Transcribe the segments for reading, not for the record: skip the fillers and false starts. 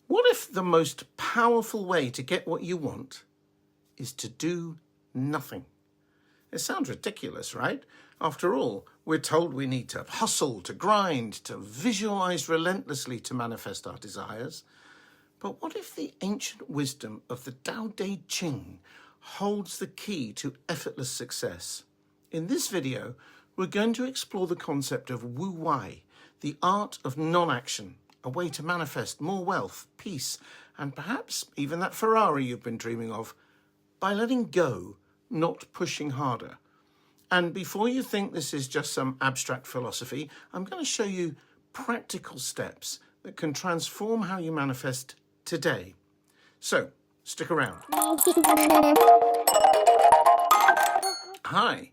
What if the most powerful way to get what you want is to do nothing? It sounds ridiculous, right? After all, we're told we need to hustle, to grind, to visualize relentlessly to manifest our desires. But what if the ancient wisdom of the Tao Te Ching holds the key to effortless success? In this video, we're going to explore the concept of Wu Wei, the art of non-action, a way to manifest more wealth, peace, and perhaps even that Ferrari you've been dreaming of, by letting go, not pushing harder. And before you think this is just some abstract philosophy, I'm going to show you practical steps that can transform how you manifest today. So, stick around. Hi,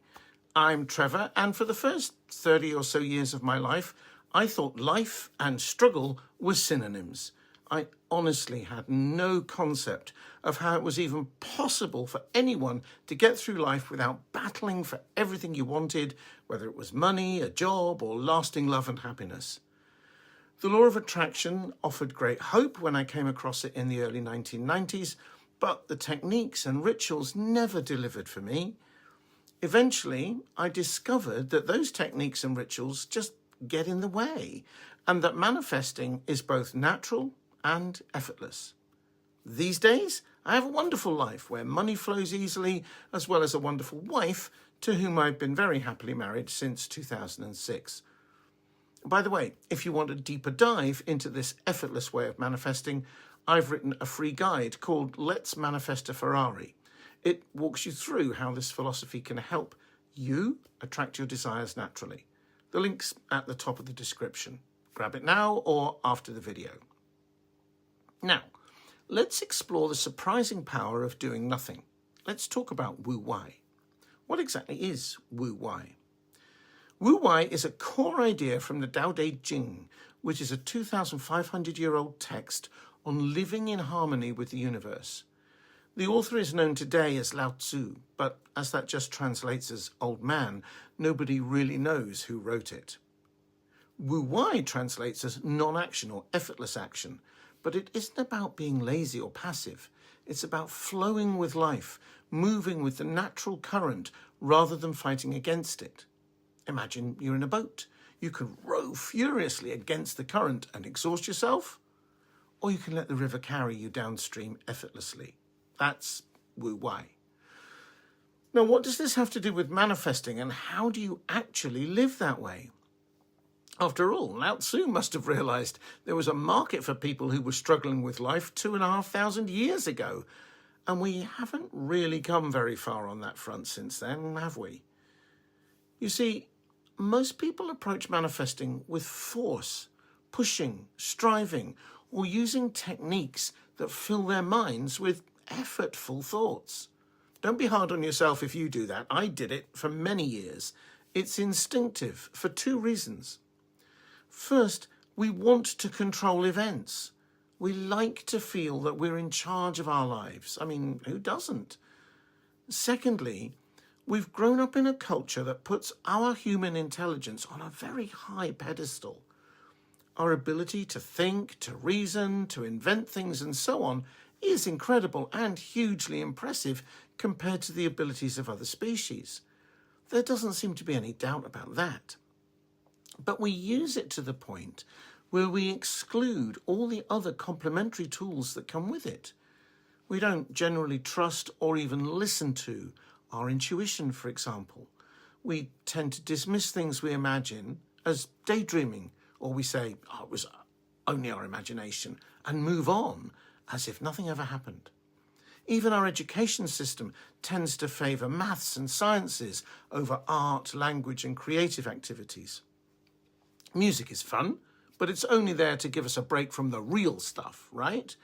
I'm Trevor, and for the first 30 or so years of my life, I thought life and struggle were synonyms. I honestly had no concept of how it was even possible for anyone to get through life without battling for everything you wanted, whether it was money, a job, or lasting love and happiness. The law of attraction offered great hope when I came across it in the early 1990s, but the techniques and rituals never delivered for me. Eventually, I discovered that those techniques and rituals just get in the way, and that manifesting is both natural and effortless. These days, I have a wonderful life where money flows easily, as well as a wonderful wife to whom I've been very happily married since 2006. By the way, if you want a deeper dive into this effortless way of manifesting, I've written a free guide called Let's Manifest a Ferrari. It walks you through how this philosophy can help you attract your desires naturally. The link's at the top of the description. Grab it now or after the video. Now, let's explore the surprising power of doing nothing. Let's talk about Wu Wei. What exactly is Wu Wei? Wu Wei is a core idea from the Tao Te Ching, which is a 2,500-year-old text on living in harmony with the universe. The author is known today as Lao-Tzu, but as that just translates as old man, nobody really knows who wrote it. Wu Wei translates as non-action or effortless action, but it isn't about being lazy or passive. It's about flowing with life, moving with the natural current rather than fighting against it. Imagine you're in a boat. You can row furiously against the current and exhaust yourself, or you can let the river carry you downstream effortlessly. That's Wu Wei. Now, what does this have to do with manifesting, and how do you actually live that way? After all, Lao-Tzu must have realized there was a market for people who were struggling with life 2,500 years ago, and we haven't really come very far on that front since then, have we? You see, most people approach manifesting with force, pushing, striving, or using techniques that fill their minds with effortful thoughts. Don't be hard on yourself if you do that. I did it for many years. It's instinctive for two reasons. First, we want to control events. We like to feel that we're in charge of our lives. I mean, who doesn't? Secondly, we've grown up in a culture that puts our human intelligence on a very high pedestal. Our ability to think, to reason, to invent things and so on is incredible and hugely impressive compared to the abilities of other species. There doesn't seem to be any doubt about that. But we use it to the point where we exclude all the other complementary tools that come with it. We don't generally trust or even listen to our intuition, for example. We tend to dismiss things we imagine as daydreaming, or we say, oh, it was only our imagination, and move on as if nothing ever happened. Even our education system tends to favour maths and sciences over art, language, and creative activities. Music is fun, but it's only there to give us a break from the real stuff, right?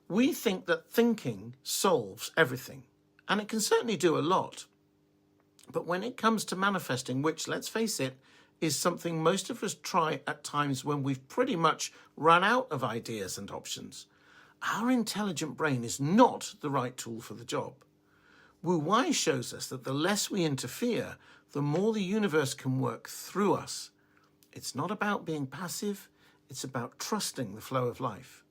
We think that thinking solves everything, and it can certainly do a lot. But when it comes to manifesting, which, let's face it, is something most of us try at times when we've pretty much run out of ideas and options, our intelligent brain is not the right tool for the job. Wu Wei shows us that the less we interfere, the more the universe can work through us. It's not about being passive, it's about trusting the flow of life.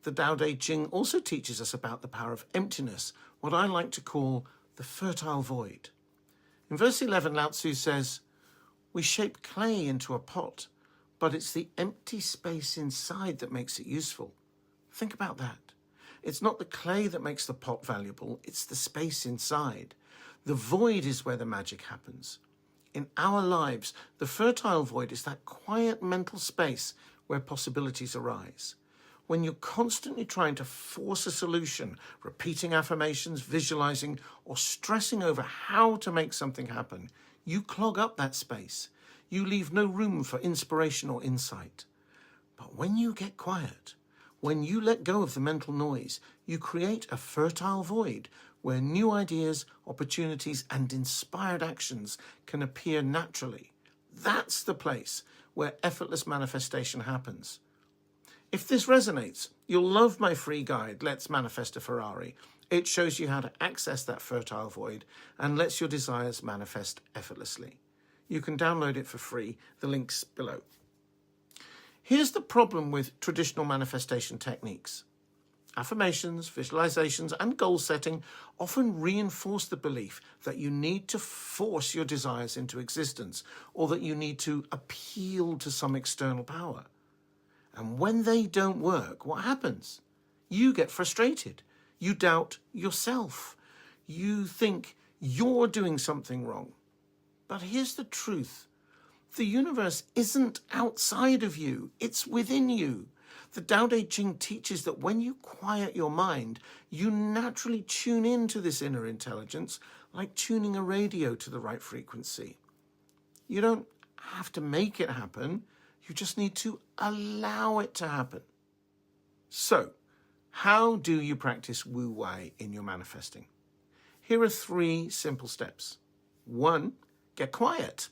the Tao Te Ching also teaches us about the power of emptiness, what I like to call the fertile void. In verse 11, Lao-Tzu says, "We shape clay into a pot, but it's the empty space inside that makes it useful." Think about that. It's not the clay that makes the pot valuable, it's the space inside. The void is where the magic happens. In our lives, the fertile void is that quiet mental space where possibilities arise. When you're constantly trying to force a solution, repeating affirmations, visualizing, or stressing over how to make something happen, you clog up that space. You leave no room for inspiration or insight. But when you get quiet, when you let go of the mental noise, you create a fertile void where new ideas, opportunities, and inspired actions can appear naturally. That's the place where effortless manifestation happens. If this resonates, you'll love my free guide, Let's Manifest a Ferrari. It shows you how to access that fertile void and lets your desires manifest effortlessly. You can download it for free. The link's below. Here's the problem with traditional manifestation techniques. Affirmations, visualizations, and goal setting often reinforce the belief that you need to force your desires into existence or that you need to appeal to some external power. And when they don't work, what happens? You get frustrated. You doubt yourself. You think you're doing something wrong. But here's the truth. The universe isn't outside of you. It's within you. The Tao Te Ching teaches that when you quiet your mind, you naturally tune into this inner intelligence, like tuning a radio to the right frequency. You don't have to make it happen. You just need to allow it to happen. So, how do you practice Wu Wei in your manifesting? Here are 3 simple steps. 1, get quiet.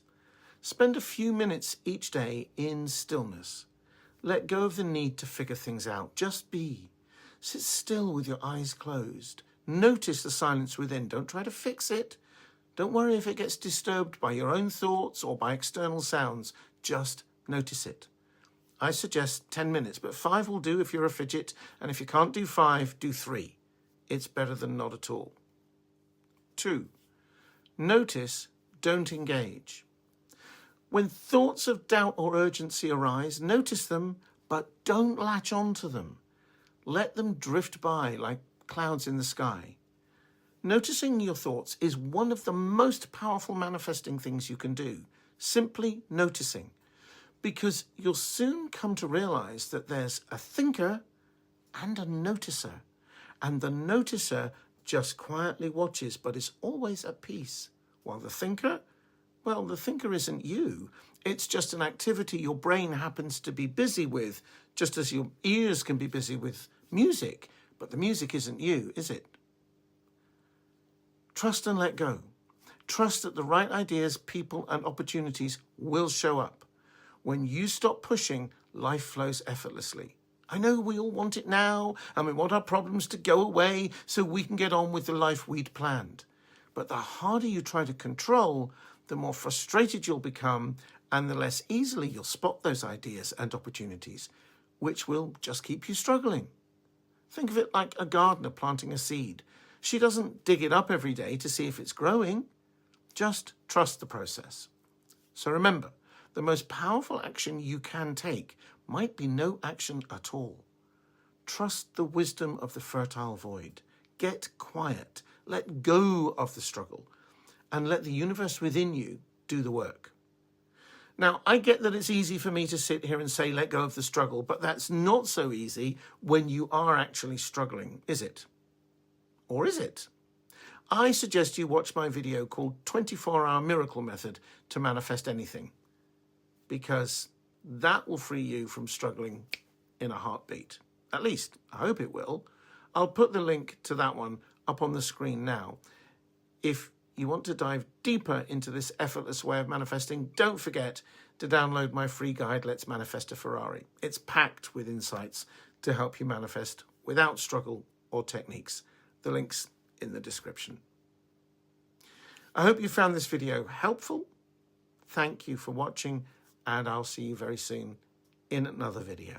Spend a few minutes each day in stillness. Let go of the need to figure things out. Just be. Sit still with your eyes closed. Notice the silence within. Don't try to fix it. Don't worry if it gets disturbed by your own thoughts or by external sounds. Just notice it. I suggest 10 minutes, but 5 will do if you're a fidget, and if you can't do 5, do 3. It's better than not at all. 2, notice, don't engage. When thoughts of doubt or urgency arise, notice them, but don't latch on to them. Let them drift by like clouds in the sky. Noticing your thoughts is one of the most powerful manifesting things you can do. Simply noticing. Because you'll soon come to realize that there's a thinker and a noticer. And the noticer just quietly watches, but is always at peace. While the thinker, well, the thinker isn't you. It's just an activity your brain happens to be busy with, just as your ears can be busy with music. But the music isn't you, is it? Trust and let go. Trust that the right ideas, people, and opportunities will show up. When you stop pushing, life flows effortlessly. I know we all want it now, and we want our problems to go away so we can get on with the life we'd planned. But the harder you try to control, the more frustrated you'll become, and the less easily you'll spot those ideas and opportunities, which will just keep you struggling. Think of it like a gardener planting a seed. She doesn't dig it up every day to see if it's growing. Just trust the process. So remember, the most powerful action you can take might be no action at all. Trust the wisdom of the fertile void. Get quiet. Let go of the struggle. And let the universe within you do the work. Now, I get that it's easy for me to sit here and say, let go of the struggle, but that's not so easy when you are actually struggling, is it? Or is it? I suggest you watch my video called 24-Hour Miracle Method to Manifest Anything, because that will free you from struggling in a heartbeat. At least, I hope it will. I'll put the link to that one up on the screen now. If you want to dive deeper into this effortless way of manifesting, don't forget to download my free guide, Let's Manifest a Ferrari. It's packed with insights to help you manifest without struggle or techniques. The link's in the description. I hope you found this video helpful. Thank you for watching, and I'll see you very soon in another video.